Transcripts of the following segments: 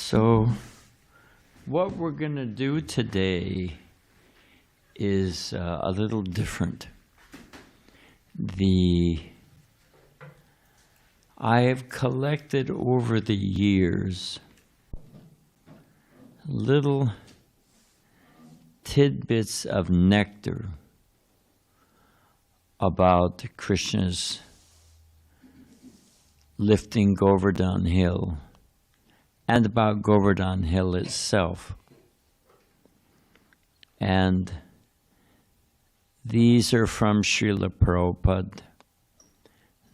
So, what we're going to do today is a little different. I have collected over the years little tidbits of nectar about Krishna's lifting Govardhan Hill and about Govardhan Hill itself. And these are from Srila Prabhupada.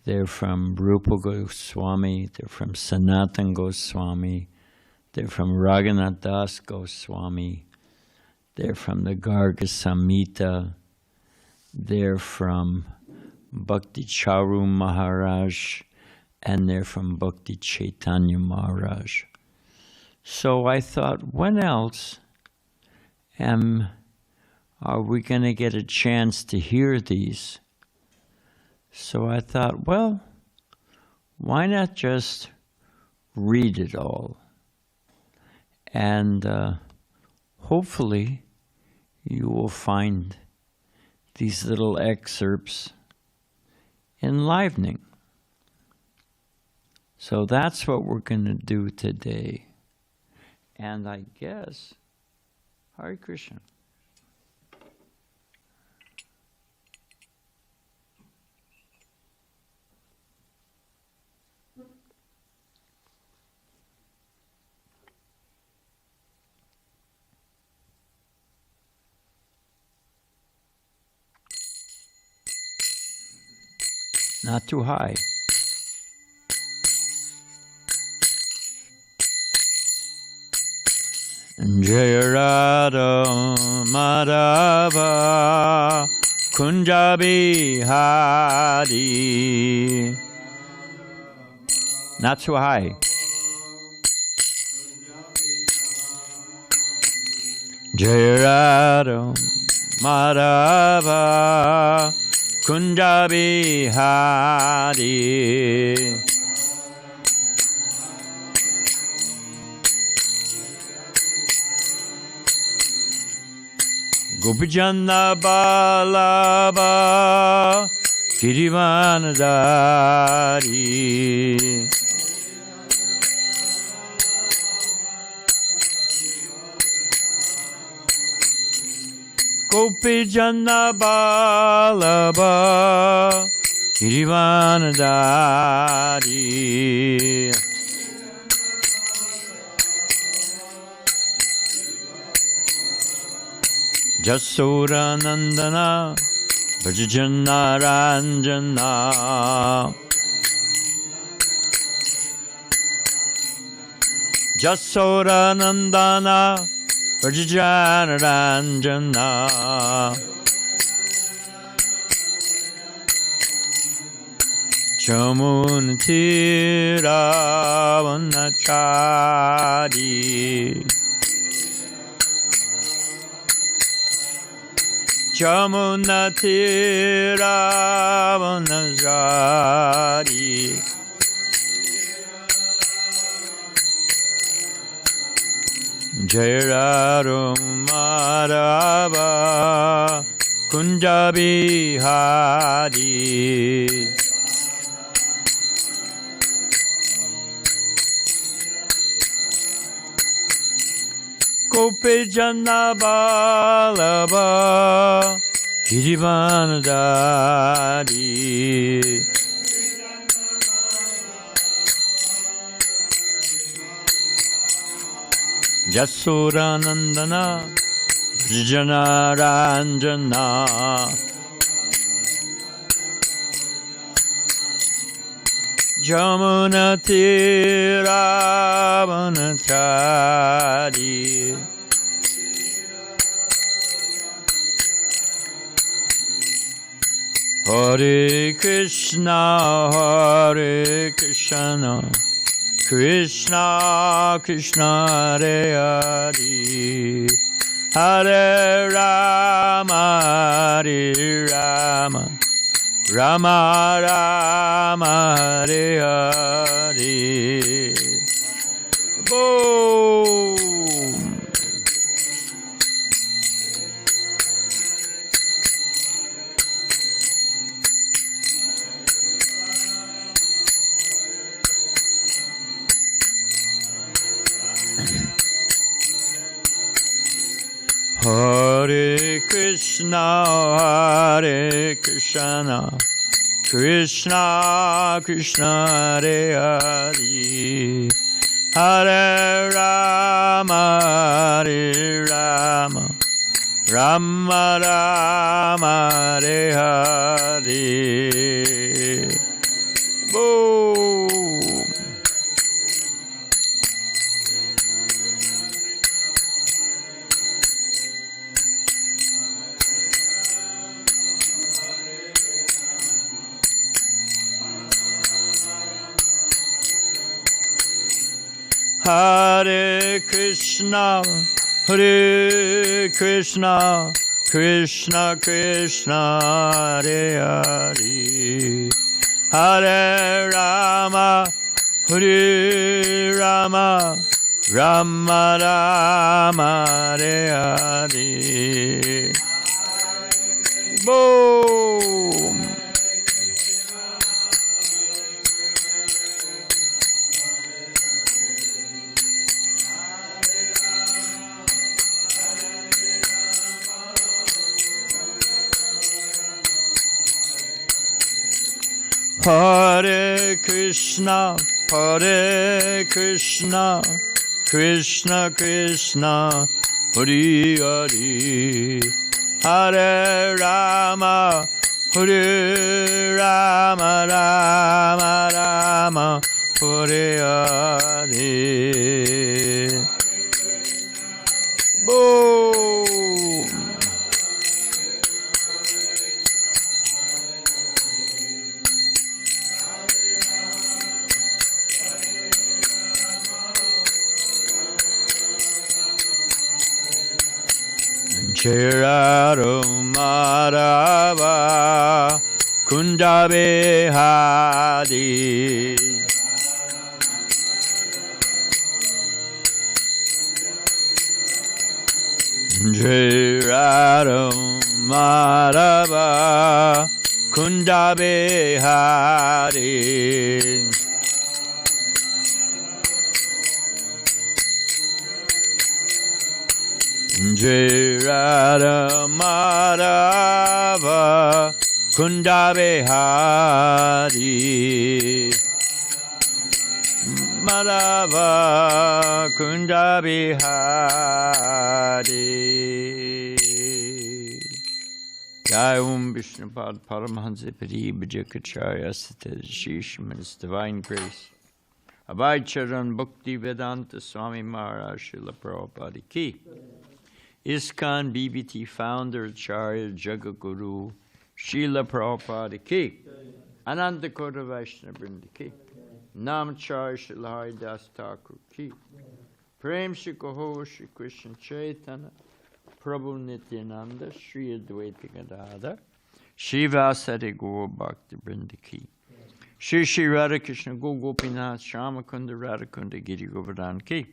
They're from Rupa Goswami, they're from Sanatana Goswami, they're from Raghunath Das Goswami, they're from the Garga Samhita, they're from Bhakti Charu Maharaj, and they're from Bhakti Chaitanya Maharaj. So I thought, when else are we going to get a chance to hear these? So I thought, well, why not just read it all? And hopefully you will find these little excerpts enlivening. So that's what we're going to do today. And I guess, Hare Krishna. Not too high. Jaya Radha Madhava Kunja Bihari. Not too high. Jaya Radha Madhava Kunja Bihari. Gopijana Balaba Kirivanadari. Gopijana Balaba Kirivanadari. Jasura Nandana Vajjana Ranjana. Jasura Nandana Vajjana Ranjana. Chamunatira Vanachari. Chamunatira Vanachari. Jaya Madhava Kunja Bihari. Gopijana Balaba Kirivanadari. Jasura Nandana Vajjana Ranjana. Jamunatira Vanachari. Hare Krishna, Hare Krishna, Krishna Krishna Hare Hare, Hare Rama, Hare Rama, Rama Rama, Hare Hare. Boom! Hare Krishna, Hare Krishna, Krishna Krishna, Hare Hare, Hare Rama, Hare Rama, Rama Rama, Hare Hare. Boom! Hare Krishna, Hare Krishna, Krishna Krishna, Hare Hare, Hare Rama, Hare Rama, Rama Rama, Hare Hare. Boom! Hare Krishna, Hare Krishna, Krishna Krishna, Hare Hare, Hare Rama, Hare Rama, Rama Rama, Hare Hare. Boom! Chiraro Madhava Kundabehadi Chiraro Madhava Kundabehadi Jai Radha Madhava Kundabehari Madhava Kundabehari. Jai Om Vishnupad Paramahansa Paribhajakacharya Sata Shisham and His Divine Grace Abhay Charan Bhakti Vedanta Swami Maharaj Srila Prabhupada Ki. ISKCON BBT founder Acharya Jagaguru Srila Prabhupada Ki. Ananda Kota Vaishnava Vrinda Ki. Namacharya Srila Haridas Thakur Ki. Prem Shri Kaho Shri Krishna Chaitanya Prabhu Nityananda Shri Advaita Gadadhar Shri Vasari Gaur Bhakti Vrinda Ki. Shri Shri Radha Krishna Go Gopinath Shamakunda Radhakunda Giri Govardhan Ki.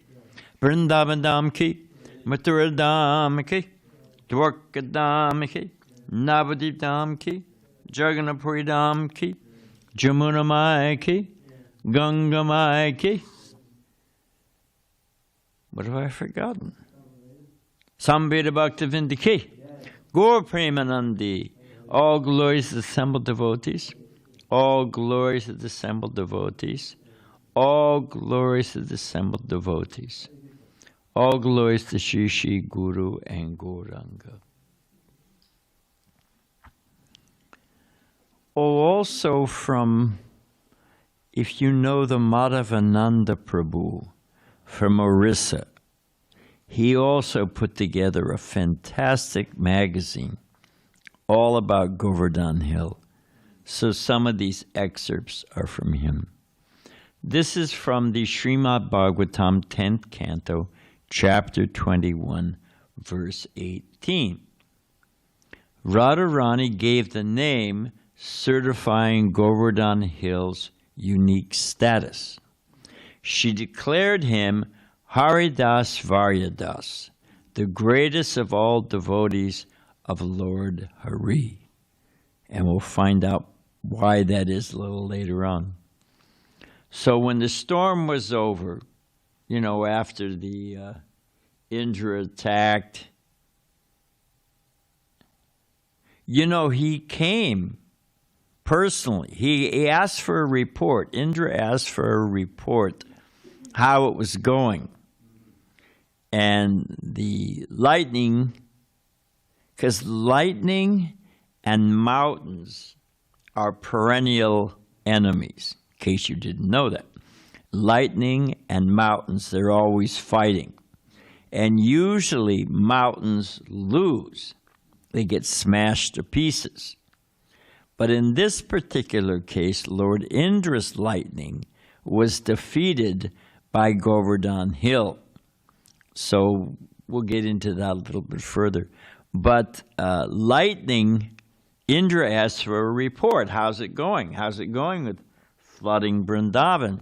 Vrindavan Dham Ki. Mathura Dham Ki, Dwarka Dham Ki, Navadip Dham Ki, Jagannathpuri Dham Ki, Jamuna Mai Ki, Ganga Mai Ki. What have I forgotten? Samveda Bhakti Vrinda Ki, Gaur Premanandi. All glories of the assembled devotees, all glories of the assembled devotees, all glories of the assembled devotees. All glories to Shri Shri Guru and Gauranga. Oh, also from, if you know the Madhavananda Prabhu from Orissa, he also put together a fantastic magazine all about Govardhan Hill. So some of these excerpts are from him. This is from the Srimad Bhagavatam 10th Canto, Chapter 21, verse 18. Radharani gave the name certifying Govardhan Hill's unique status. She declared him Haridas Varyadas, the greatest of all devotees of Lord Hari. And we'll find out why that is a little later on. So when the storm was over, you know, after the Indra attacked, you know, he came personally. He asked for a report. Indra asked for a report, how it was going. And the lightning, because lightning and mountains are perennial enemies, in case you didn't know that. Lightning and mountains, they're always fighting. And usually mountains lose. They get smashed to pieces. But in this particular case, Lord Indra's lightning was defeated by Govardhan Hill. So we'll get into that a little bit further. But lightning, Indra asked for a report. How's it going? How's it going with flooding Vrindavan?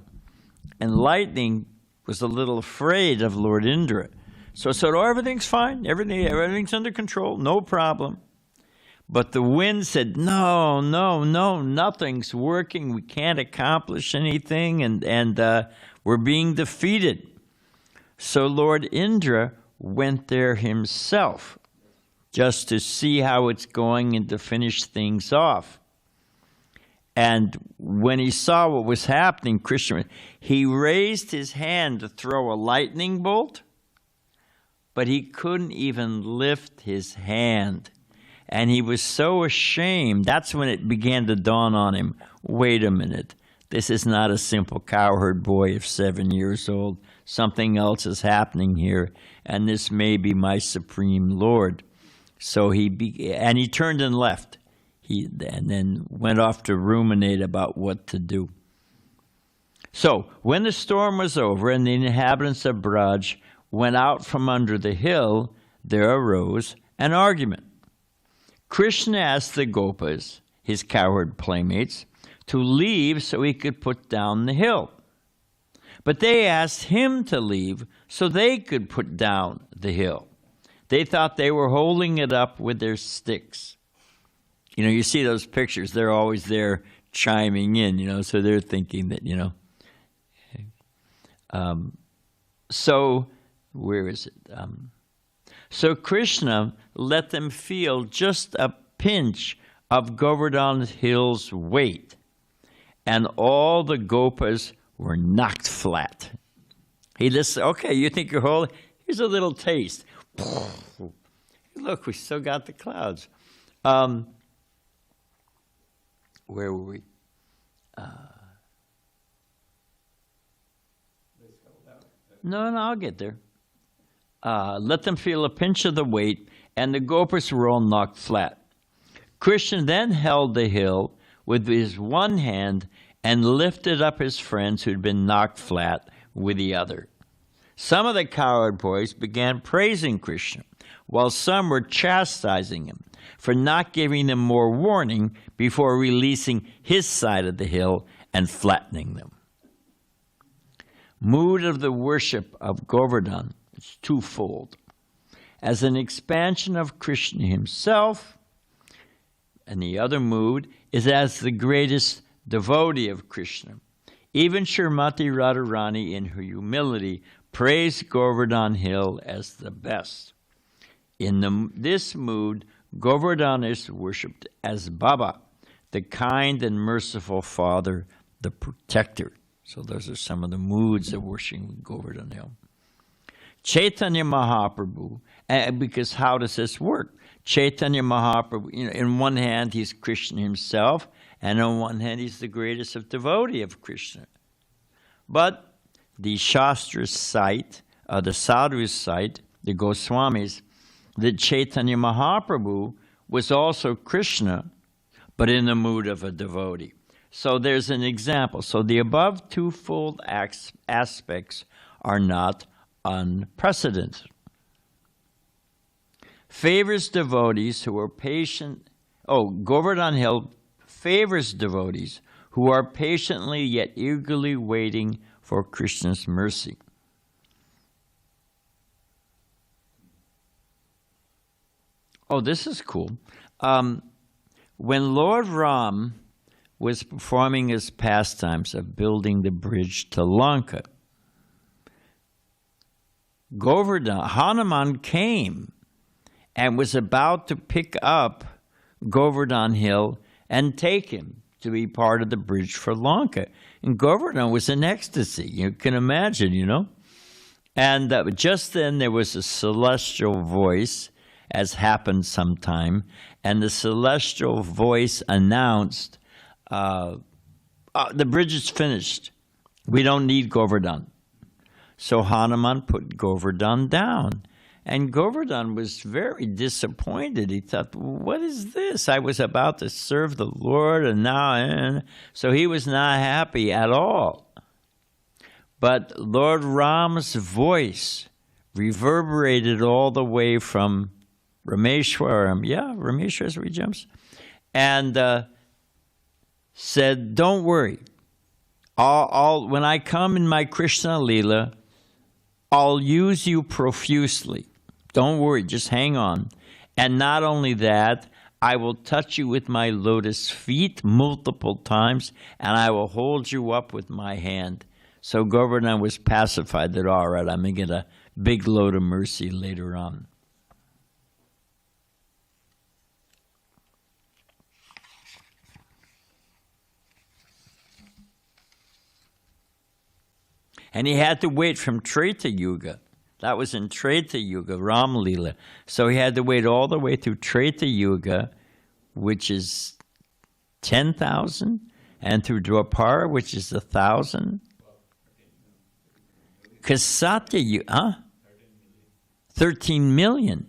And lightning was a little afraid of Lord Indra. So I said, oh, everything's fine. Everything's under control. No problem. But the wind said, no, nothing's working. We can't accomplish anything, and we're being defeated. So Lord Indra went there himself just to see how it's going and to finish things off. And when he saw what was happening, Krishna, he raised his hand to throw a lightning bolt, but he couldn't even lift his hand. And he was so ashamed. That's when it began to dawn on him, wait a minute, this is not a simple cowherd boy of 7 years old. Something else is happening here, and this may be my supreme Lord. So he turned and left. And then went off to ruminate about what to do. So when the storm was over and the inhabitants of Braj went out from under the hill, there arose an argument. Krishna asked the Gopas, his cowherd playmates, to leave so he could put down the hill. But they asked him to leave so they could put down the hill. They thought they were holding it up with their sticks. You know, you see those pictures, they're always there chiming in, you know, so they're thinking that, you know. So, where is it? So Krishna let them feel just a pinch of Govardhan Hill's weight, and all the Gopas were knocked flat. He just said, okay, you think you're holy? Here's a little taste. Look, we still got the clouds. Where were we? No, I'll get there. Let them feel a pinch of the weight, and the Gopas were all knocked flat. Krishna then held the hill with his one hand and lifted up his friends who'd been knocked flat with the other. Some of the cowherd boys began praising Krishna, while some were chastising him for not giving them more warning before releasing his side of the hill and flattening them. Mood of the worship of Govardhan is twofold. As an expansion of Krishna himself, and the other mood is as the greatest devotee of Krishna. Even Srimati Radharani, in her humility, praised Govardhan Hill as the best. In this mood, Govardhan is worshipped as Baba, the kind and merciful Father, the protector. So those are some of the moods of worshiping Govardhan Hill. Chaitanya Mahaprabhu, because how does this work? Chaitanya Mahaprabhu, you know, in one hand he's Krishna himself, and on one hand he's the greatest of devotee of Krishna. But the Shastras cite, the Sadhus cite, the Goswamis, that Chaitanya Mahaprabhu was also Krishna, but in the mood of a devotee. So there's an example. So the above twofold aspects are not unprecedented. Favors devotees who are patient. Govardhan Hill favors devotees who are patiently yet eagerly waiting for Krishna's mercy. Oh, this is cool. When Lord Ram was performing his pastimes of building the bridge to Lanka, Govardhan, Hanuman came and was about to pick up Govardhan Hill and take him to be part of the bridge for Lanka. And Govardhan was in ecstasy. You can imagine, you know. And just then there was a celestial voice, as happened sometime, and the celestial voice announced, the bridge is finished. We don't need Govardhan. So Hanuman put Govardhan down. And Govardhan was very disappointed. He thought, what is this? I was about to serve the Lord, and now... So he was not happy at all. But Lord Ram's voice reverberated all the way from Rameshwaram. Yeah, Rameshwaram is where he jumps. And said, don't worry. When I come in my Krishna Leela, I'll use you profusely. Don't worry, just hang on. And not only that, I will touch you with my lotus feet multiple times, and I will hold you up with my hand. So Govardhan was pacified that, all right, I'm going to get a big load of mercy later on. And he had to wait from Treta Yuga. That was in Treta Yuga, Ram Leela. So he had to wait all the way through Treta Yuga, which is 10,000, and through Dwapara, which is 1,000. Because Satya Yuga, 13 million.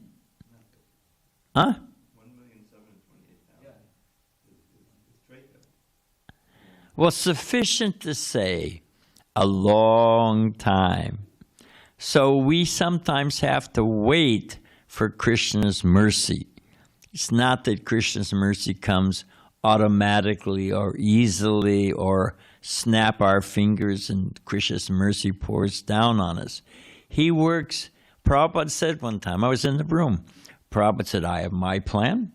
Huh? 1,728,000. Well, sufficient to say, a long time. So we sometimes have to wait for Krishna's mercy. It's not that Krishna's mercy comes automatically or easily or snap our fingers and Krishna's mercy pours down on us. He works. Prabhupada said one time, I was in the room, Prabhupada said, I have my plan,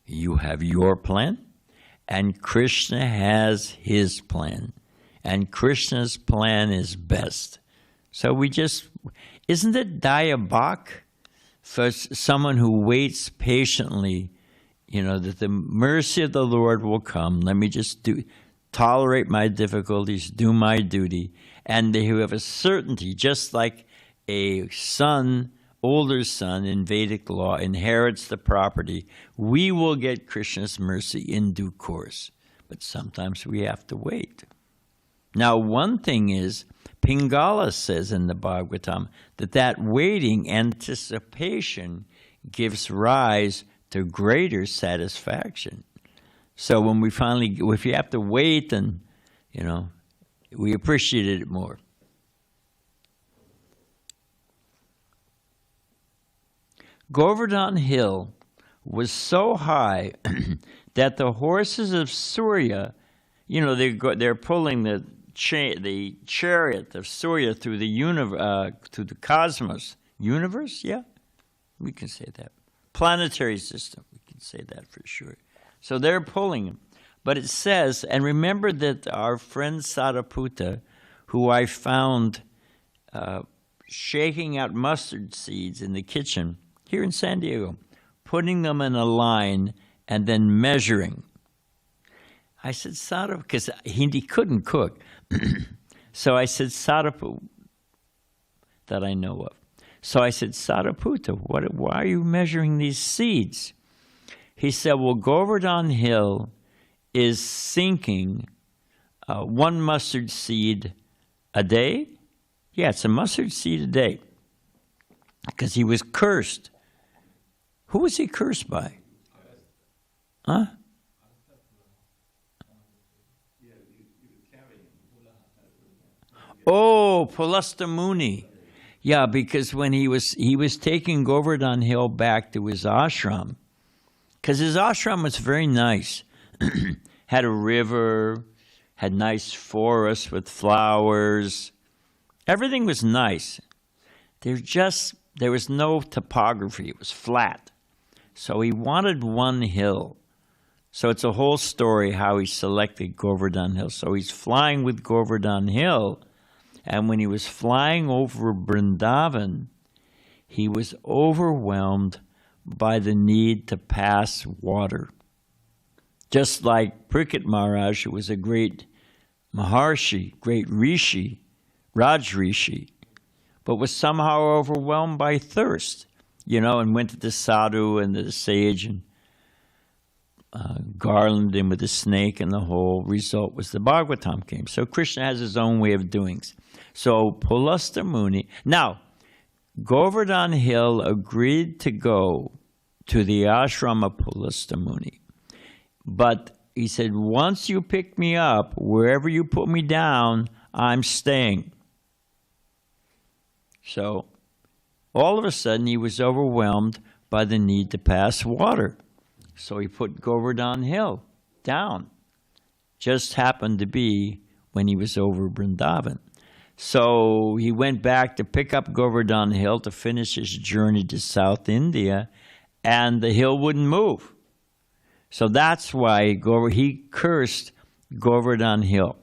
you have your plan, and Krishna has his plan. And Krishna's plan is best. So we just, isn't it diabolic for someone who waits patiently, you know, that the mercy of the Lord will come. Let me just tolerate my difficulties, do my duty. And they who have a certainty, just like a son, older son in Vedic law inherits the property, we will get Krishna's mercy in due course. But sometimes we have to wait. Now, one thing is, Pingala says in the Bhagavatam that waiting, anticipation, gives rise to greater satisfaction. So when we finally, if you have to wait, then, you know, we appreciate it more. Govardhan Hill was so high that the horses of Surya, you know, they're pulling the chariot of Surya through the cosmos. Universe? Yeah, we can say that. Planetary system, we can say that for sure. So they're pulling him. But it says, and remember that our friend Sariputta, who I found shaking out mustard seeds in the kitchen here in San Diego, putting them in a line and then measuring. I said, Sariputta, because he couldn't cook. So I said, Sariputta, that I know of. So I said, Sariputta, why are you measuring these seeds? He said, well, Govardhan Hill is sinking one mustard seed a day. Yeah, it's a mustard seed a day. Because he was cursed. Who was he cursed by? Huh? Oh, Pulasta Muni. Yeah, because when he was taking Govardhan Hill back to his ashram, because his ashram was very nice. Had a river, had nice forests with flowers. Everything was nice. There was no topography. It was flat. So he wanted one hill. So it's a whole story how he selected Govardhan Hill. So he's flying with Govardhan Hill, and when he was flying over Vrindavan, he was overwhelmed by the need to pass water. Just like Parikshit Maharaj, who was a great Maharshi, great Rishi, Raj Rishi, but was somehow overwhelmed by thirst, and went to the sadhu and the sage and garlanded him with a snake, and the whole result was the Bhagavatam came. So Krishna has his own way of doing things. So Pulasta Muni. Now, Govardhan Hill agreed to go to the ashram of Pulasta Muni. But he said, once you pick me up, wherever you put me down, I'm staying. So all of a sudden he was overwhelmed by the need to pass water. So he put Govardhan Hill down. Just happened to be when he was over Vrindavan. So he went back to pick up Govardhan Hill to finish his journey to South India, and the hill wouldn't move. So that's why he cursed Govardhan Hill.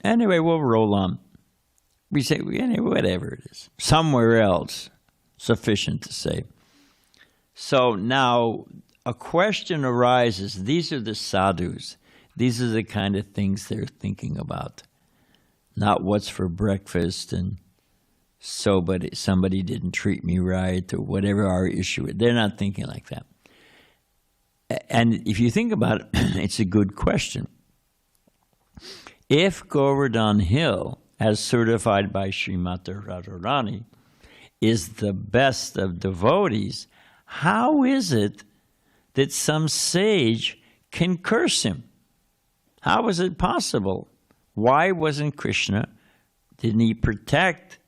Anyway, we'll roll on. We say, anyway, whatever it is. Somewhere else, sufficient to say. So now a question arises. These are the sadhus. These are the kind of things they're thinking about. Not what's for breakfast and somebody didn't treat me right or whatever our issue is. They're not thinking like that. And if you think about it, it's a good question. If Govardhan Hill, as certified by Srimati Radharani, is the best of devotees, how is it that some sage can curse him? How is it possible? Why wasn't Krishna, didn't he protect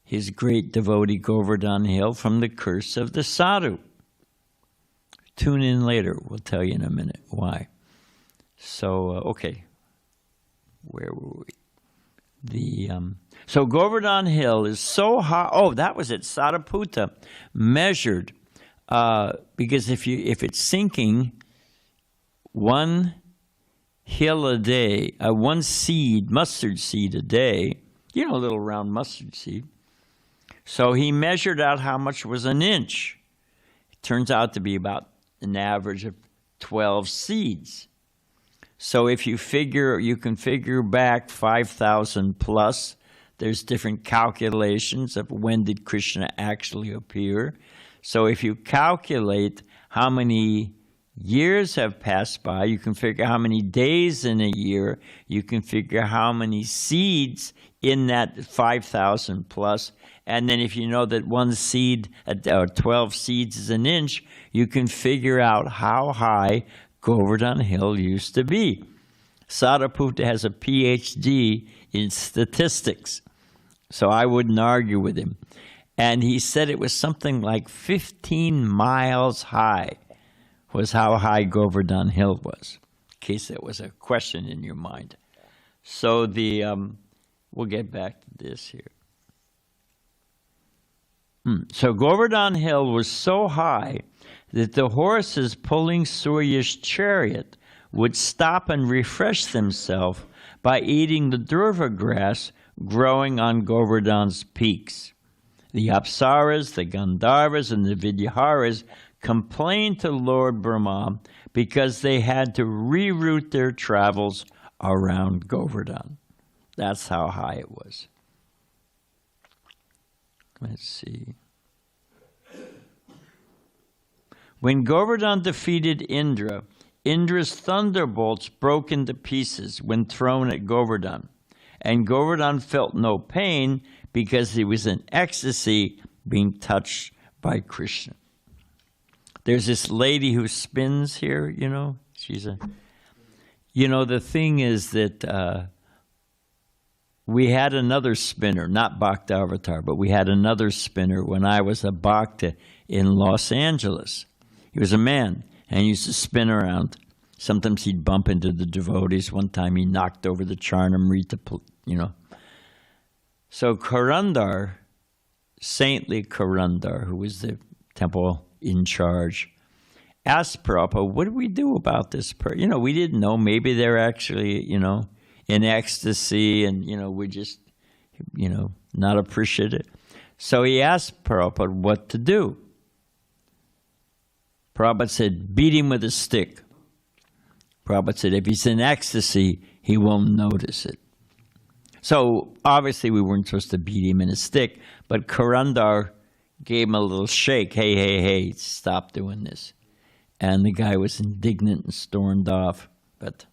his great devotee Govardhan Hill from the curse of the sadhu? Tune in later. We'll tell you in a minute why. So, okay. Where were we? So Govardhan Hill is so high. Oh, that was it. Sadaputa measured. Because if it's sinking, one hill a day, one seed, mustard seed a day, a little round mustard seed. So he measured out how much was an inch. It turns out to be about an average of 12 seeds. So if you can figure back 5,000 plus. There's different calculations of when did Krishna actually appear. So if you calculate how many years have passed by, you can figure how many days in a year, you can figure how many seeds in that 5,000 plus, and then if you know that one seed, or 12 seeds is an inch, you can figure out how high Govardhan Hill used to be. Sadaputa has a PhD in statistics, so I wouldn't argue with him. And he said it was something like 15 miles high was how high Govardhan Hill was, in case that was a question in your mind. So we'll get back to this here. So Govardhan Hill was so high that the horses pulling Surya's chariot would stop and refresh themselves by eating the durva grass growing on Govardhan's peaks. The Apsaras, the Gandharvas, and the Vidyaharas complained to Lord Brahma because they had to reroute their travels around Govardhan. That's how high it was. Let's see. When Govardhan defeated Indra, Indra's thunderbolts broke into pieces when thrown at Govardhan, and Govardhan felt no pain because he was in ecstasy being touched by Krishna. There's this lady who spins here, she's the thing is that we had another spinner, not Bhakta Avatar, but we had another spinner when I was a Bhakta in Los Angeles. He was a man, and he used to spin around. Sometimes he'd bump into the devotees. One time he knocked over the Charnamrita, So Karandar saintly Karandar, who was the temple in charge, asked Prabhupada, what do we do about this person? You know, we didn't know. Maybe they're actually, you know, in ecstasy and, you know, we're just, you know, not appreciative. So he asked Prabhupada what to do. Prabhupada said, beat him with a stick. Prabhupada said, if he's in ecstasy, he won't notice it. So obviously we weren't supposed to beat him in a stick, but Karandar gave him a little shake. Hey, hey, hey, stop doing this. And the guy was indignant and stormed off. But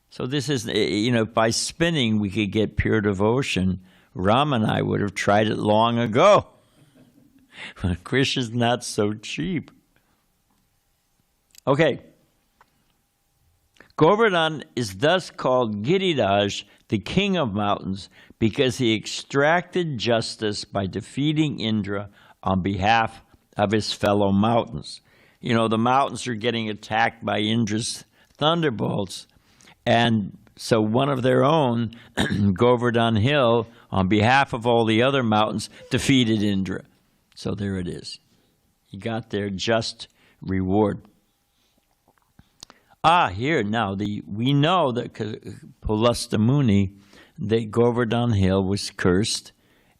so this is, you know, by spinning we could get pure devotion. Ram and I would have tried it long ago. But Krishna's not so cheap. Okay. Govardhan is thus called Giriraj, the king of mountains, because he extracted justice by defeating Indra on behalf of his fellow mountains. You know, the mountains are getting attacked by Indra's thunderbolts, and so one of their own, Govardhan Hill, on behalf of all the other mountains, defeated Indra. So there it is. He got their just reward. Here now, we know that Pulasta Muni, that Govardhan Hill was cursed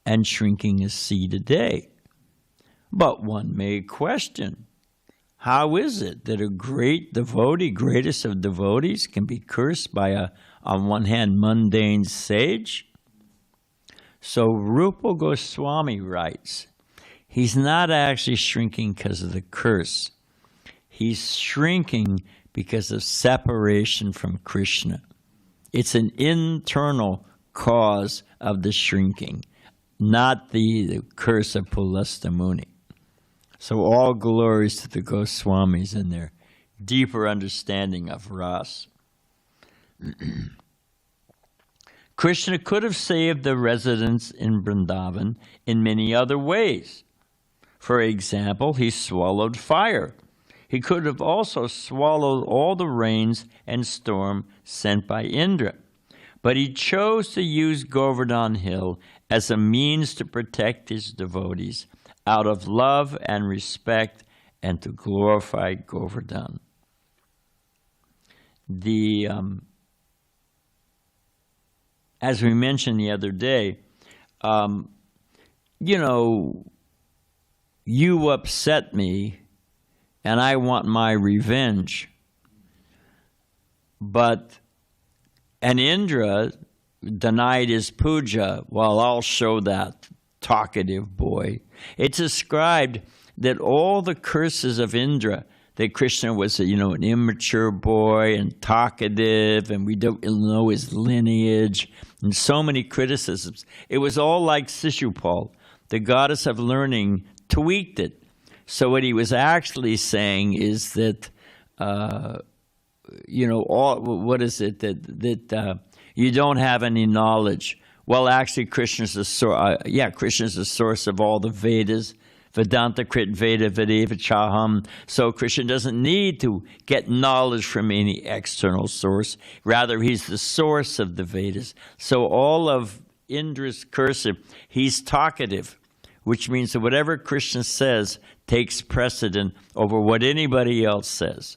and shrinking as seed a day. But one may question, how is it that a great devotee, greatest of devotees, can be cursed by a, on one hand, mundane sage? So Rupa Goswami writes, he's not actually shrinking because of the curse. He's shrinking because of separation from Krishna. It's an internal cause of the shrinking, not the curse of Pulasta Muni. So all glories to the Goswamis and their deeper understanding of Ras. Krishna could have saved the residents in Vrindavan in many other ways. For example, he swallowed fire. He could have also swallowed all the rains and storm sent by Indra. But he chose to use Govardhan Hill as a means to protect his devotees out of love and respect and to glorify Govardhan. As we mentioned the other day, you know, you upset me and I want my revenge. And Indra denied his puja. Well, I'll show that talkative boy. It's ascribed that all the curses of Indra, that Krishna was, you know, an immature boy and talkative, and we don't know his lineage, and so many criticisms. It was all like Sishupal, the goddess of learning, tweaked it. So what he was actually saying is that, you know, what is it, that you don't have any knowledge. Well, actually, Krishna's the source. Krishna's the source of all the Vedas. Vedanta Krit Veda Vedeva Chaham. So Krishna doesn't need to get knowledge from any external source. Rather, he's the source of the Vedas. So all of Indra's cursive, he's talkative, which means that whatever Krishna says takes precedent over what anybody else says.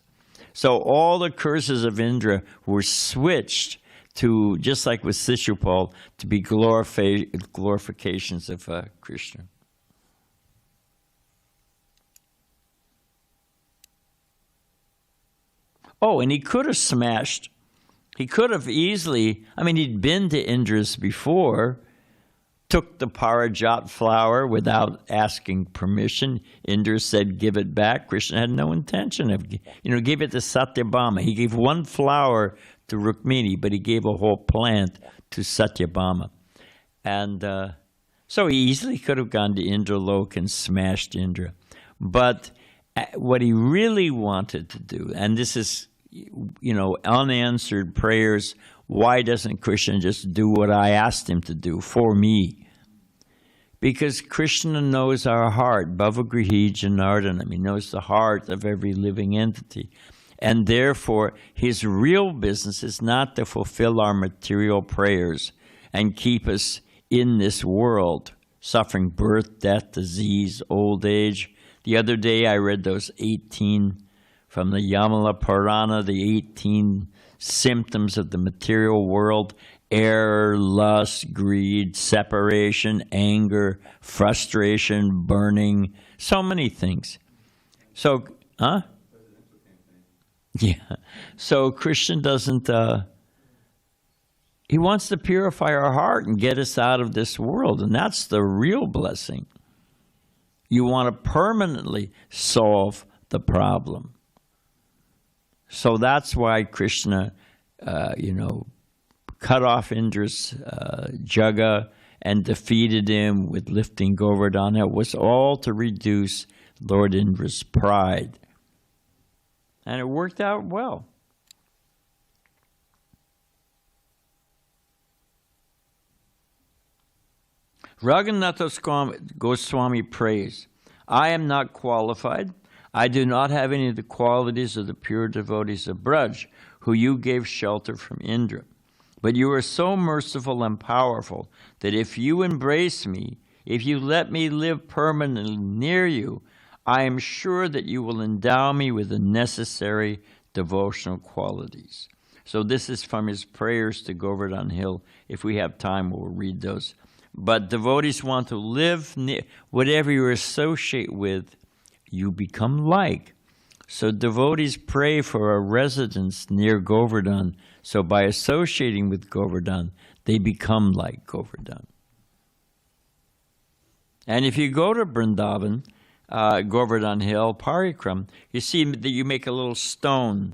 So all the curses of Indra were switched to, just like with Sishupal, to be glorifications of Krishna. Oh, and he could have smashed. He could have easily, I mean, he'd been to Indra's before, took the Parijat flower without asking permission. Indra said, give it back. Krishna had no intention of, gave it to Satyabhama. He gave one flower to Rukmini, but he gave a whole plant to Satyabhama. And so he easily could have gone to Indralok and smashed Indra. But what he really wanted to do, and this is, unanswered prayers, why doesn't Krishna just do what I asked him to do for me? Because Krishna knows our heart, Bhavagrihi Janardanam. He knows the heart of every living entity. And therefore, his real business is not to fulfill our material prayers and keep us in this world suffering birth, death, disease, old age. The other day I read those 18 from the Yamala Purana, the 18 symptoms of the material world: error, lust, greed, separation, anger, frustration, burning, so many things. So, yeah. So Krishna doesn't, he wants to purify our heart and get us out of this world, and that's the real blessing. You want to permanently solve the problem. So that's why Krishna, cut off Indra's Jaga and defeated him with lifting Govardhan. It was all to reduce Lord Indra's pride. And it worked out well. Raghunath Goswami prays, I am not qualified. I do not have any of the qualities of the pure devotees of Braj, who you gave shelter from Indra. But you are so merciful and powerful that if you embrace me, if you let me live permanently near you, I am sure that you will endow me with the necessary devotional qualities. So this is from his prayers to Govardhan Hill. If we have time, we'll read those. But devotees want to live near whatever you associate with, you become like. So devotees pray for a residence near Govardhan. So by associating with Govardhan, they become like Govardhan. And if you go to Vrindavan, Govardhan Hill, Parikram, you see that you make a little stone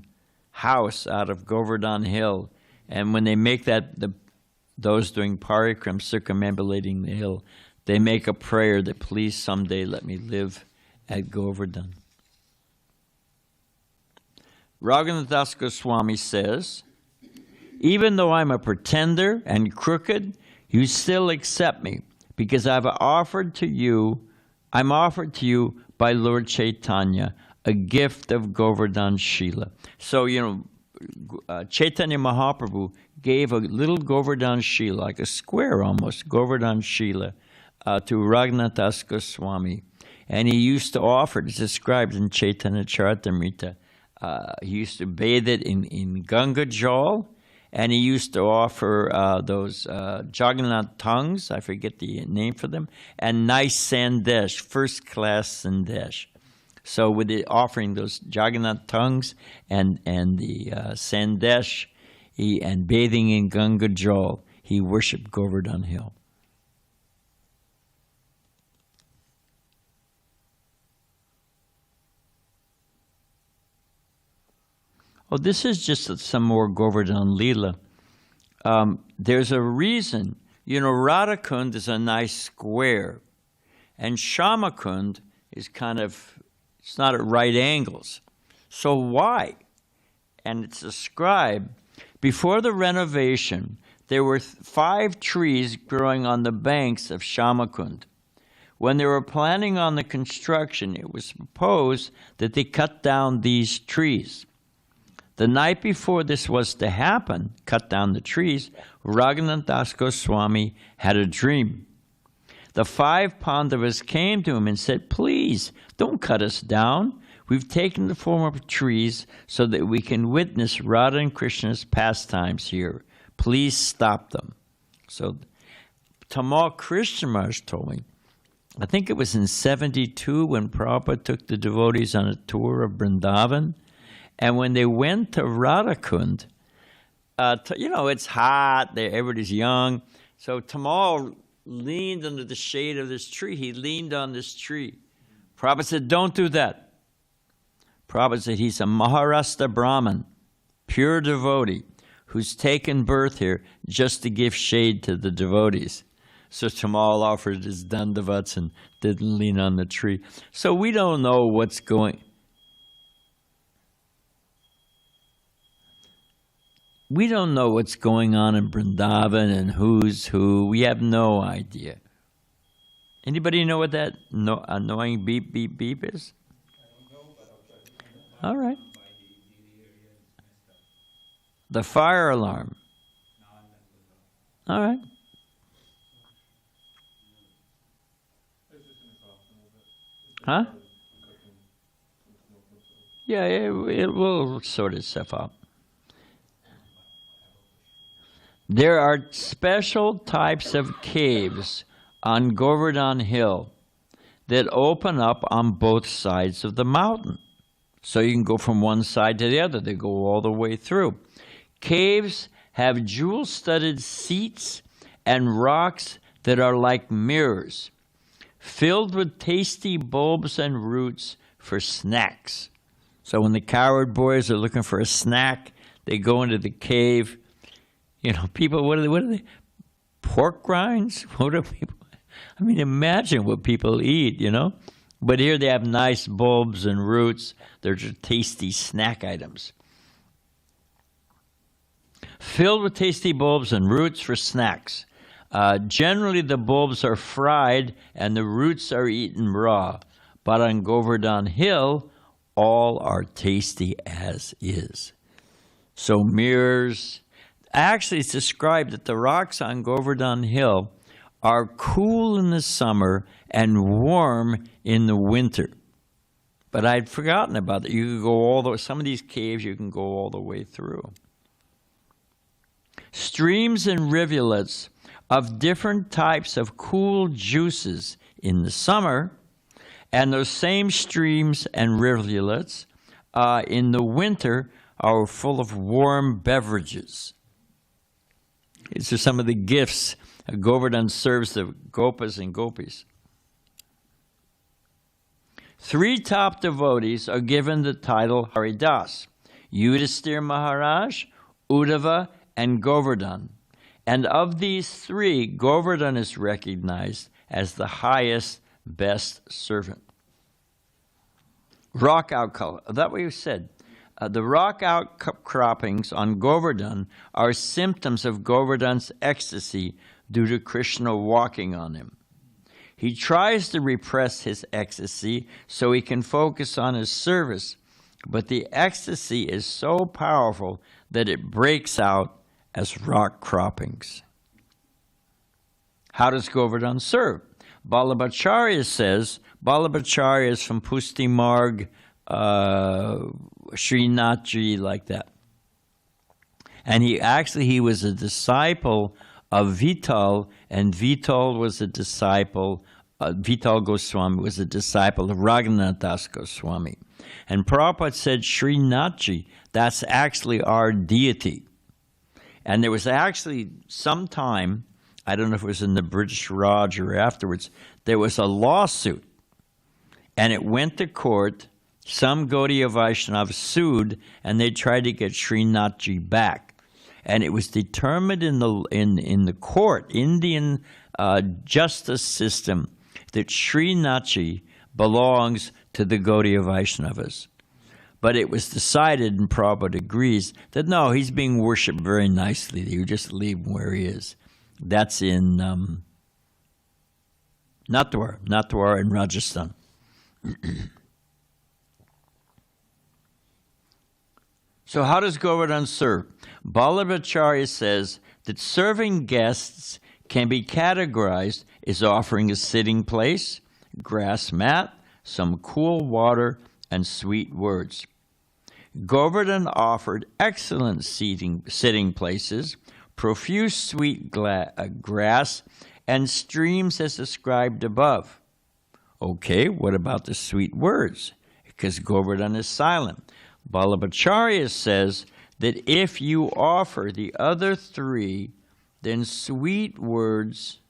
house out of Govardhan Hill. And when they make that, those doing Parikram, circumambulating the hill, they make a prayer that please someday let me live at Govardhan. Raghunath Das Goswami says, even though I'm a pretender and crooked, you still accept me because I'm offered to you by Lord Chaitanya, a gift of Govardhan Shila. So, Chaitanya Mahaprabhu gave a little Govardhan Shila, like a square almost, Govardhan Shila, to Raghunath Das Goswami. And he used to offer, it's described in Chaitanya Charitamrita, he used to bathe it in Ganga Jal, and he used to offer those Jagannath tongues, I forget the name for them, and nice sandesh, first class sandesh. So with the offering those Jagannath tongues and the sandesh, and bathing in Ganga Jal, he worshipped Govardhan Hill. Oh, this is just some more Govardhan Leela. There's a reason. Radhakund is a nice square, and Shamakund is it's not at right angles. So why? And it's described, before the renovation, there were 5 trees growing on the banks of Shamakund. When they were planning on the construction, it was proposed that they cut down these trees. The night before this was to happen, cut down the trees, Raghunath Das Goswami had a dream. The 5 Pandavas came to him and said, please, don't cut us down. We've taken the form of trees so that we can witness Radha and Krishna's pastimes here. Please stop them. So Tamal Krishnamaj told me, I think it was in 72 when Prabhupada took the devotees on a tour of Vrindavan. And when they went to Radhakund, it's hot, everybody's young. So Tamal leaned under the shade of this tree. He leaned on this tree. Prabhupada said, don't do that. Prabhupada said, he's a Maharashtra Brahmin, pure devotee, who's taken birth here just to give shade to the devotees. So Tamal offered his dandavats and didn't lean on the tree. So we don't know what's going. We don't know what's going on in Vrindavan and who's who. We have no idea. Anybody know what that annoying beep, beep, beep is? I don't know, but I'll try to find out. All right. The area is messed up. The fire alarm. Now I'm messed up. All right. Huh? Yeah, it will sort itself out. There are special types of caves on Govardhan Hill that open up on both sides of the mountain. So you can go from one side to the other. They go all the way through. Caves have jewel-studded seats and rocks that are like mirrors, filled with tasty bulbs and roots for snacks. So when the cowherd boys are looking for a snack, they go into the cave. You know, people, what are they? Pork rinds? What are people? I mean, imagine what people eat, you know? But here they have nice bulbs and roots. They're just tasty snack items. Filled with tasty bulbs and roots for snacks. Generally, the bulbs are fried and the roots are eaten raw. But on Govardhan Hill, all are tasty as is. So mirrors. Actually, it's described that the rocks on Govardhan Hill are cool in the summer and warm in the winter. But I'd forgotten about that. You could go some of these caves you can go all the way through. Streams and rivulets of different types of cool juices in the summer, and those same streams and rivulets in the winter are full of warm beverages. These are some of the gifts Govardhan serves the gopas and gopis. 3 top devotees are given the title Haridas: Yudhisthira Maharaj, Uddhava, and Govardhan. And of these 3, Govardhan is recognized as the highest, best servant. Rock outcrop. That what you said. The rock outcroppings on Govardhan are symptoms of Govardhan's ecstasy due to Krishna walking on him. He tries to repress his ecstasy so he can focus on his service, but the ecstasy is so powerful that it breaks out as rock croppings. How does Govardhan serve? Ballabhacharya says, Ballabhacharya is from Pusti Marg, Srinathji, like that. And he was a disciple of Vital, and Vital was a disciple, Vital Goswami was a disciple of Raghunath Das Goswami. And Prabhupada said, Srinathji, that's actually our deity. And there was actually some time, I don't know if it was in the British Raj or afterwards, there was a lawsuit. And it went to court. Some Gaudiya Vaishnavas sued, and they tried to get Srinathji back. And it was determined in the court, Indian justice system, that Srinathji belongs to the Gaudiya Vaishnavas. But it was decided, and Prabhupada agrees, that no, he's being worshipped very nicely. You just leave him where he is. That's in Nathdwar in Rajasthan. So how does Govardhan serve? Ballabhacharya says that serving guests can be categorized as offering a sitting place, grass mat, some cool water, and sweet words. Govardhan offered excellent sitting places, profuse sweet grass, and streams as described above. Okay, what about the sweet words? Because Govardhan is silent. Ballabhacharya says that if you offer the other 3, then sweet words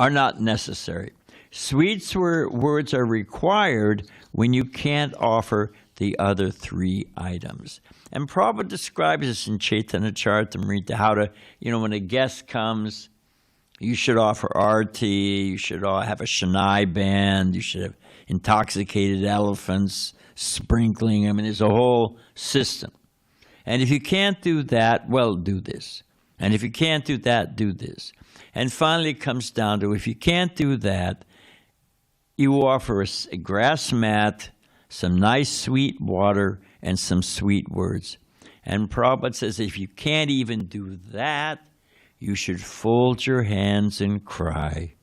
are not necessary. Sweet words are required when you can't offer the other 3 items. And Prabhupada describes this in Chaitanya Charitamrita, how to, when a guest comes, you should offer arti, you should have a Shanai band, you should have intoxicated elephants, sprinkling. I mean, there's a whole system. And if you can't do that, well, do this. And if you can't do that, do this. And finally it comes down to, if you can't do that, you offer a grass mat, some nice sweet water, and some sweet words. And Prabhupada says if you can't even do that, you should fold your hands and cry.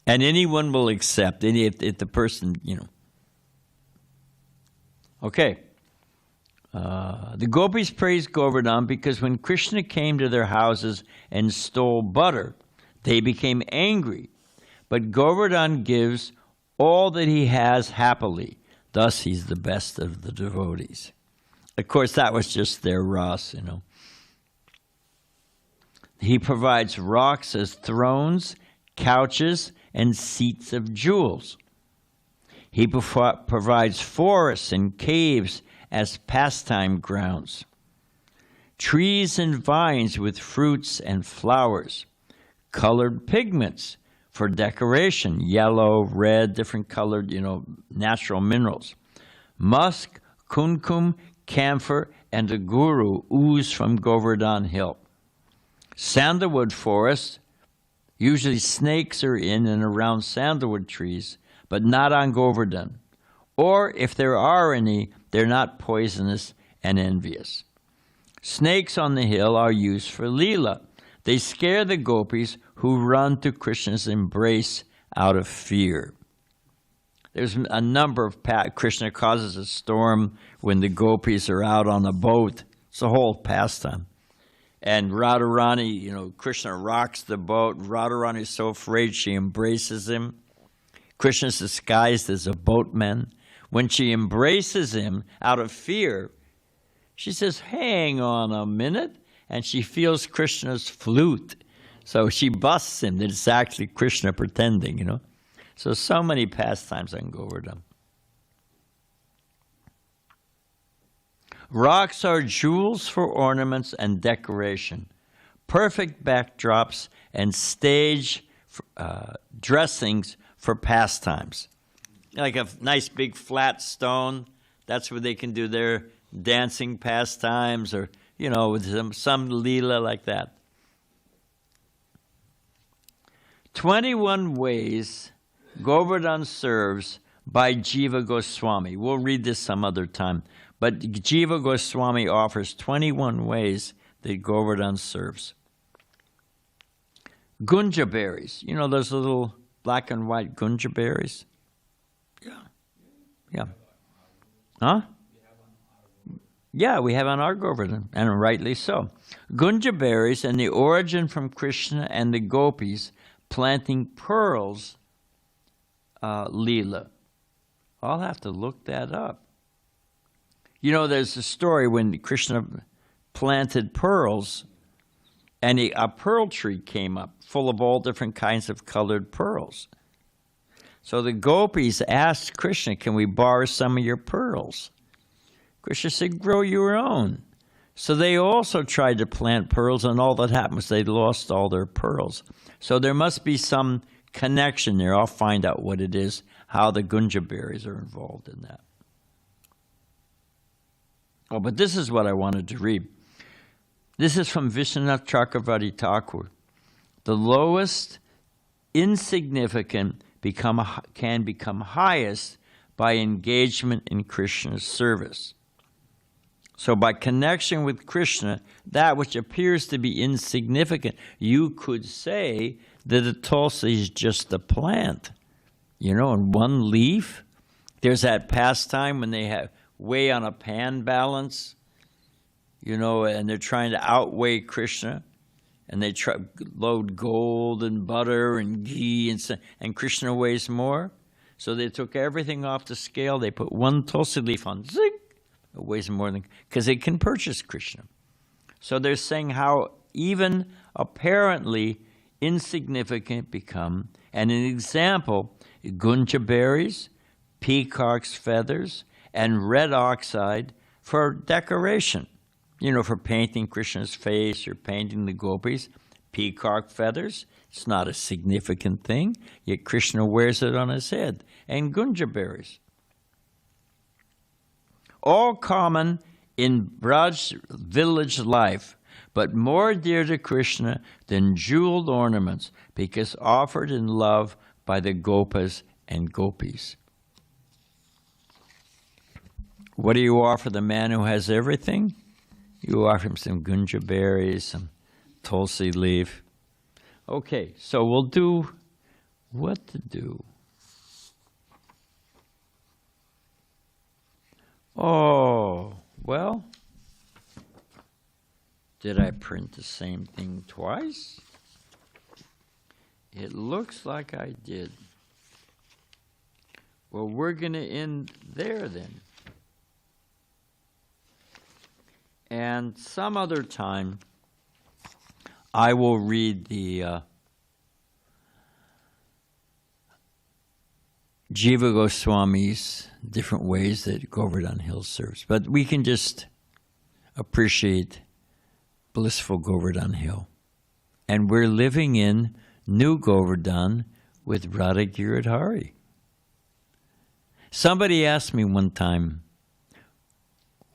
And anyone will accept, if the person, Okay. The gopis praised Govardhan because when Krishna came to their houses and stole butter, they became angry. But Govardhan gives all that he has happily. Thus, he's the best of the devotees. Of course, that was just their ras, He provides rocks as thrones, couches, and seats of jewels. He provides forests and caves as pastime grounds, trees and vines with fruits and flowers, colored pigments for decoration, yellow, red, different colored, natural minerals. Musk, kumkum, camphor, and a guru ooze from Govardhan Hill. Sandalwood forest, usually snakes are in and around sandalwood trees, but not on Govardhan. Or if there are any, they're not poisonous and envious. Snakes on the hill are used for Leela. They scare the gopis who run to Krishna's embrace out of fear. There's a number of Krishna causes a storm when the gopis are out on a boat. It's a whole pastime. And Radharani, Krishna rocks the boat. Radharani is so afraid she embraces him. Krishna's disguised as a boatman. When she embraces him out of fear, she says, "Hang on a minute." And she feels Krishna's flute. So she busts him that it's actually Krishna pretending, So many pastimes on Govardhan. Rocks are jewels for ornaments and decoration, perfect backdrops and stage dressings for pastimes. Like a nice big flat stone, that's where they can do their dancing pastimes or, with some leela like that. 21 ways Govardhan serves by Jiva Goswami. We'll read this some other time. But Jiva Goswami offers 21 ways that Govardhan serves. Gunja berries. Those little black and white gunja berries? Yeah. Huh? Yeah, we have on our Govardhan, and rightly so. Gunja berries and the origin from Krishna and the gopis planting pearls, Leela. I'll have to look that up. There's a story when Krishna planted pearls, and a pearl tree came up full of all different kinds of colored pearls. So the gopis asked Krishna, "Can we borrow some of your pearls?" Krishna said, "Grow your own." So they also tried to plant pearls, and all that happened was they lost all their pearls. So there must be some connection there. I'll find out what it is, how the gunja berries are involved in that. Oh, but this is what I wanted to read. This is from Vishwanath Chakravarti Thakur. The lowest, insignificant, can become highest by engagement in Krishna's service. So by connection with Krishna, that which appears to be insignificant, you could say that a tulsi is just a plant, and one leaf. There's that pastime when they weigh on a pan balance, and they're trying to outweigh Krishna, and they load gold and butter and ghee, and Krishna weighs more. So they took everything off the scale. They put one tulsi leaf on, zig, it weighs more than, because they can purchase Krishna. So they're saying how even apparently insignificant become, and an example, gunja berries, peacock's feathers, and red oxide for decoration. For painting Krishna's face or painting the gopis. Peacock feathers, it's not a significant thing, yet Krishna wears it on his head. And gunja berries. All common in Braj village life, but more dear to Krishna than jeweled ornaments, because offered in love by the gopas and gopis. What do you offer the man who has everything? You offer him some gunja berries, some Tulsi leaf. Okay, so we'll do what to do. Oh, well, did I print the same thing twice? It looks like I did. Well, we're going to end there then. And some other time, I will read the Jiva Goswami's different ways that Govardhan Hill serves. But we can just appreciate blissful Govardhan Hill. And we're living in New Govardhan with Radha Giridhari. Somebody asked me one time,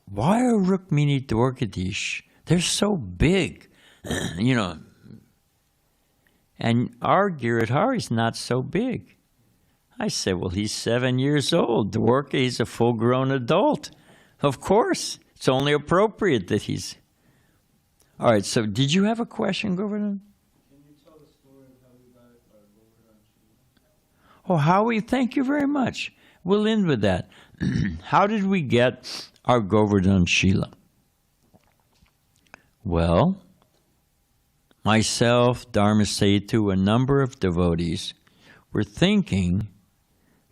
why are Rukmini Dwarkadish? They're so big, you know. And our Giridhari's not so big. I said, well, he's 7 years old. Dwarka, he's a full-grown adult. Of course, it's only appropriate that he's... All right, so did you have a question, Govardhan? Can you tell the story of how we got our Govardhan Shila? Oh, Howie, thank you very much. We'll end with that. How did we get our Govardhan Shila? Well, myself, Dharma Setu, a number of devotees were thinking,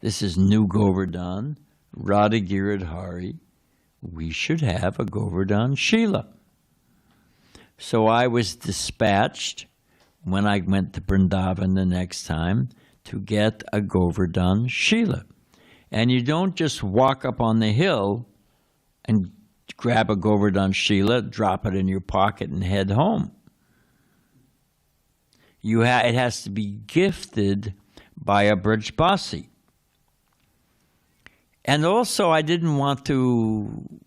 this is New Govardhan, Radha Giridhari, we should have a Govardhan Shila. So I was dispatched when I went to Vrindavan the next time to get a Govardhan Shila. And you don't just walk up on the hill and grab a Govardhan Shila, drop it in your pocket and head home. It has to be gifted by a Brajbasi. And also I didn't want to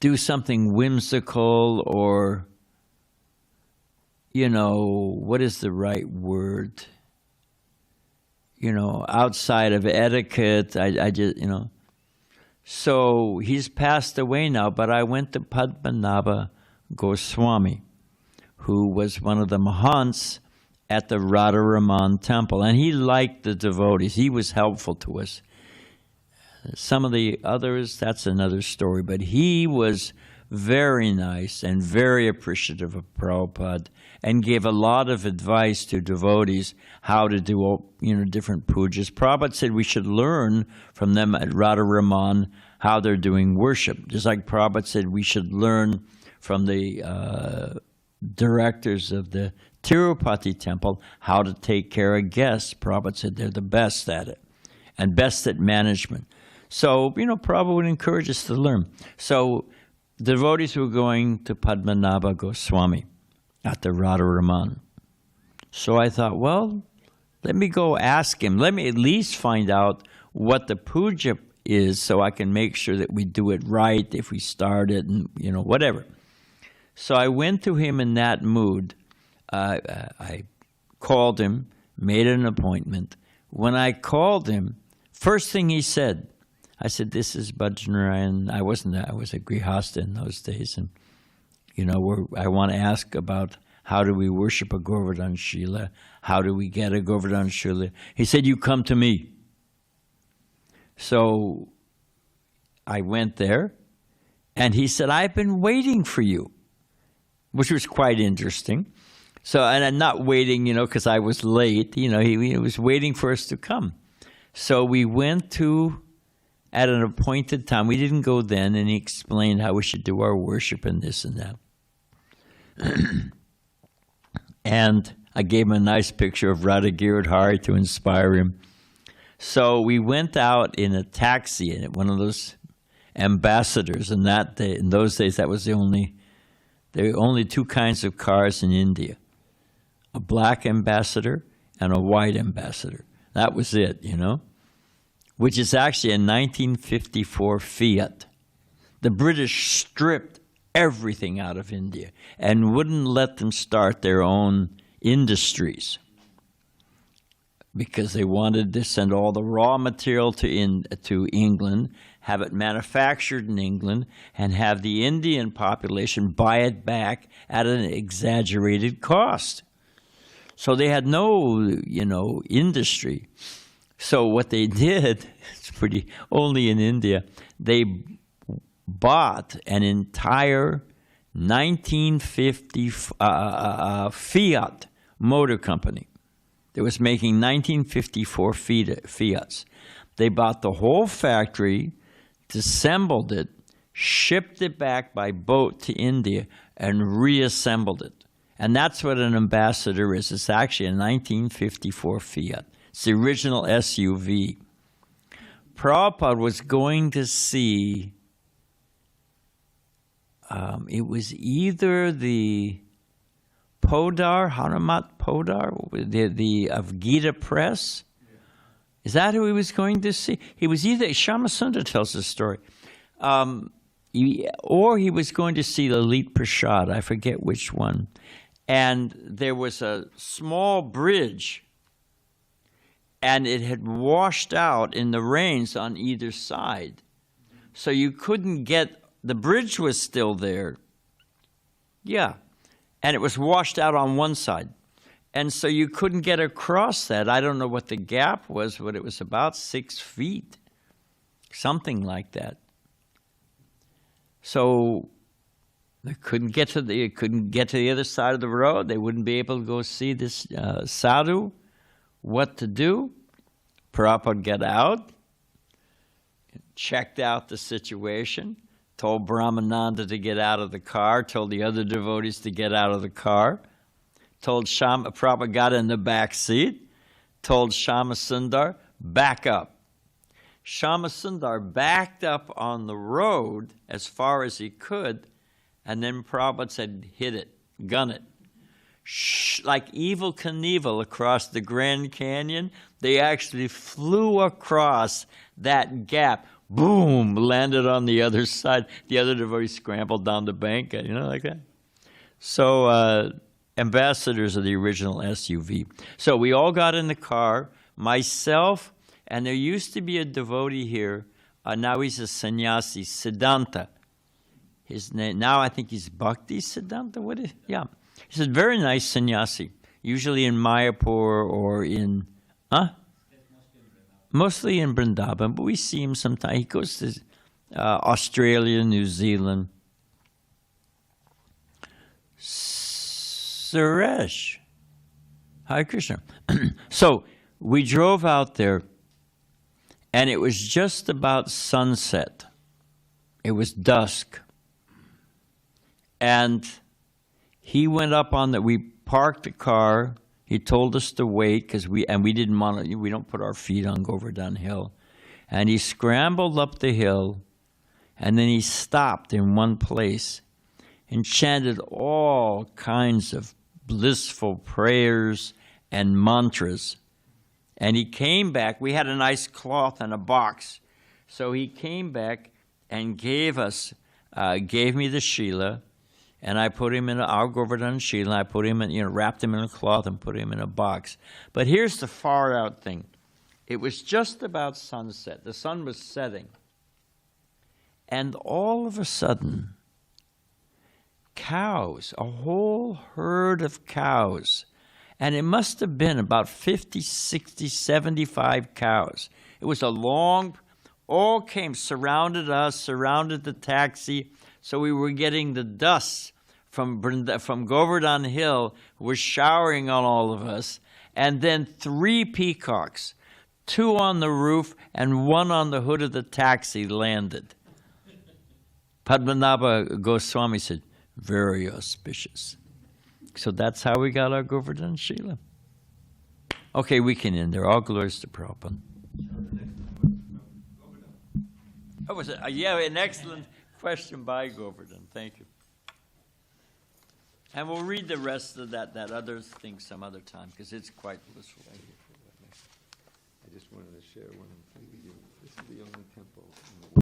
do something whimsical or, you know, what is the right word? You know, outside of etiquette, I just, you know. So he's passed away now, but I went to Padmanabha Goswami, who was one of the Mahants at the Radharaman temple. And he liked the devotees. He was helpful to us. Some of the others, that's another story. But he was very nice and very appreciative of Prabhupada and gave a lot of advice to devotees how to do, you know, different pujas. Prabhupada said we should learn from them at Radharaman how they're doing worship. Just like Prabhupada said we should learn from the directors of the Tirupati temple how to take care of guests. Prabhupada said they're the best at it and best at management. So, you know, Prabhupada would encourage us to learn. So the devotees were going to Padmanabha Goswami at the Radharaman. So I thought, well, let me go ask him. Let me at least find out what the puja is so I can make sure that we do it right if we start it and, you know, whatever. So I went to him in that mood. I called him, made an appointment. When I called him, first thing he said, I said, this is Badrinarayan. I was a Grihastha in those days. And, you know, I want to ask about how do we worship a Govardhan Shila? How do we get a Govardhan Shila? He said, you come to me. So I went there, and he said, I've been waiting for you, which was quite interesting. So, and I'm not waiting, you know, because I was late. You know, he was waiting for us to come. So we went to, at an appointed time. We didn't go then, and he explained how we should do our worship and this and that. And I gave him a nice picture of Radha Giridhari to inspire him. So we went out in a taxi, in one of those ambassadors. And that day, in those days, that was there were only two kinds of cars in India: a black ambassador and a white ambassador. That was it, you know, which is actually a 1954 Fiat. The British stripped everything out of India and wouldn't let them start their own industries. because they wanted to send all the raw material to England, have it manufactured in England, and have the Indian population buy it back at an exaggerated cost. So they had no, industry. So what they did, it's pretty, only in India, they bought an entire 1950 Fiat motor company that was making 1954 Fiats. They bought the whole factory, disassembled it, shipped it back by boat to India, and reassembled it. And that's what an ambassador is. It's actually a 1954 Fiat. It's the original SUV. Prabhupada was going to see, it was either the Podar, Hanumat Podar, the of Gita Press. Is that who he was going to see? He was either, Shamasundar tells the story, or he was going to see Lalit Prasad, I forget which one. And there was a small bridge, and it had washed out in the rains on either side. So you couldn't get, the bridge was still there. Yeah. And it was washed out on one side. And so you couldn't get across that. I don't know what the gap was, but it was about 6 feet, something like that. So they couldn't get to the other side of the road. They wouldn't be able to go see this sadhu. What to do? Prabhupada got out, checked out the situation, told Brahmananda to get out of the car, told the other devotees to get out of the car, told Prabhupada got in the back seat, told Shamasundar, back up. Shamasundar backed up on the road as far as he could, and then Prabhupada said, hit it, gun it. Shh, like Evel Knievel across the Grand Canyon, they actually flew across that gap. Boom, landed on the other side. The other devotees scrambled down the bank, like that. So ambassadors of the original SUV. So we all got in the car, myself, and there used to be a devotee here. Now he's a sannyasi, Siddhanta. His name, now I think he's Bhakti Siddhanta. Yeah. He's a very nice sannyasi, usually in Mayapur or in, mostly in Vrindavan, but we see him sometimes. He goes to Australia, New Zealand. Suresh. Hare Krishna. So we drove out there, and it was just about sunset. It was dusk. And he went up on we parked the car. He told us to wait because we didn't want to, we don't put our feet on Govardhan Hill. And he scrambled up the hill, and then he stopped in one place and chanted all kinds of blissful prayers and mantras. And he came back. We had a nice cloth and a box. So he came back and gave me the Shila. And I put him in our Govardhan Shila. I put him in, wrapped him in a cloth and put him in a box. But here's the far out thing. It was just about sunset. The sun was setting. And all of a sudden, cows, a whole herd of cows, and it must have been about 50, 60, 75 cows. It was a long, all came, surrounded us, surrounded the taxi. So we were getting the dust from Govardhan Hill was showering on all of us. And then 3 peacocks, 2 on the roof and 1 on the hood of the taxi landed. Padmanabha Goswami said, very auspicious. So that's how we got our Govardhan Shila. Okay, we can end there. All glories to Prabhupada. Oh, was it? Yeah, an excellent question by Govardhan. Thank you. And we'll read the rest of that other thing some other time, because it's quite blissful. I just wanted to share one thing with you. This is the only temple in the world.